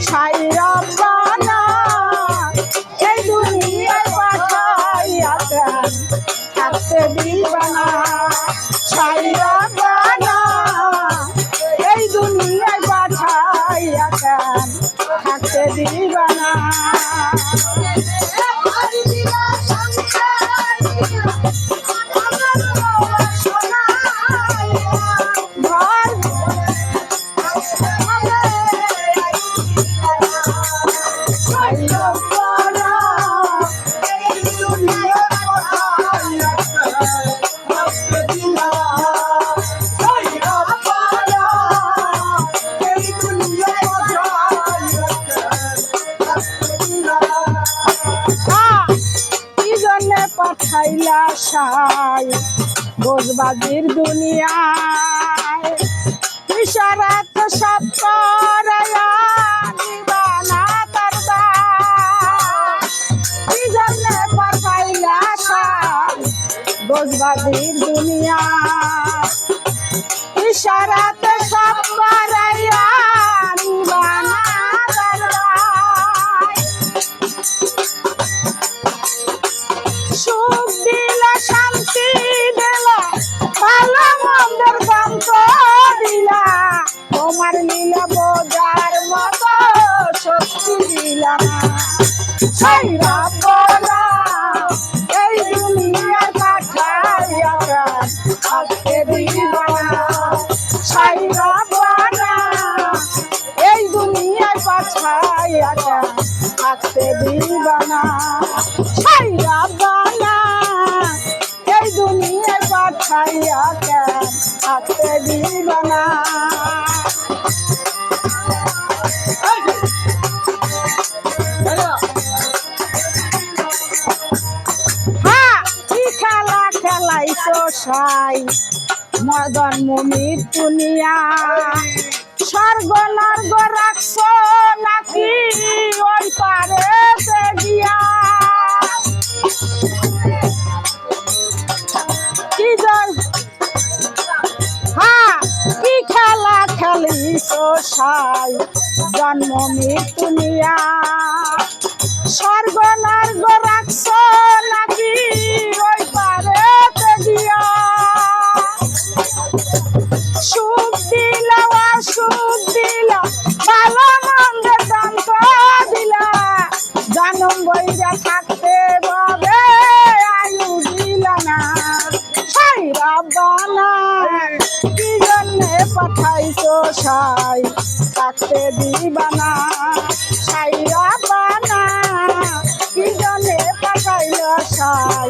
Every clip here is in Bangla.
ছাইরা বানা এই দুনিয়ায় পাঠাইয়া কেন থাকতে দিবা না। ছাইরা বানা এই দুনিয়ায় পাঠাইয়া কেন থাকতে দিবা না। পাঠাইলা সাই বোঝবাজির দুনিয়ায় ইশারাত সব করায়া নিবানা তার কি জন্যে পাঠাইলা সাই বোঝবাজির দুনিয়ায় ইশারাত সব করায়া নিবানা তার সুখ দিলা শান্তি দিলা ভালো মন্দের দাম তো দিলা তোমার লীলা বোঝার মতো শক্তি দিলা না। ছাইরা বলা এই দুনিয়ার পাঠাইয়া থাকতে দিবা না। ছাইরা বলা এই দুনিয়ার পাঠাইয়া থাকতে দিবা না। ছাইরা বলা এই দুনিয়ায় পাঠাইয়া কেন থাকতে দিবা না। হ্যাঁ কি খেলা খেলাইছো সাই মদন মুমির দুনিয়া স্বর্গ নর্গ রাখছো নাকি ওই পারে গিয়া। হ্যাঁ কি খেলা খেলিছো সাই জন্ম মৃত্যু নিয়া স্বর্গ নর্গ রাখছো নাকি ওই পারে গিয়া। সুখ দিলা সুখ দিলা ভালো মন্দের দাম তো দিলা জনম বইরা থাকতে বলে আয়ু দিলা না। ছাইরা বানা কি জন্যে পাঠাইছো সাই থাকতে দিবা না। ছাইরা বানা কি জন্যে পাঠাইলো সাই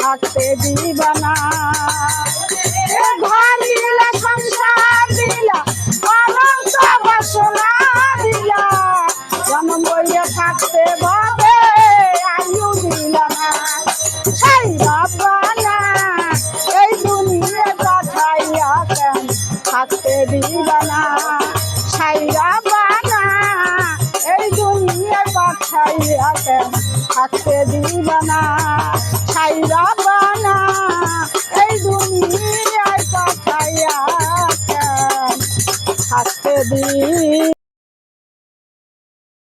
থাকতে দিবা না। ঘর দিলা সংসার দিলা পালঙ্ক বাসনা দিলা জন্ম বইয়া থাকতে বলে আয়ু দিলা না। ছাইরা বানা এই দুনিয়ায় পাঠাইয়া কেন থাকতে দিবা না। ছাইরা বানা এই দুনিয়ায় পাঠাইয়া কেন থাকতে দিবা না। ছাইরা বানা এই দুনিয়ায় পাঠাইয়া কেন থাকতে দিবা।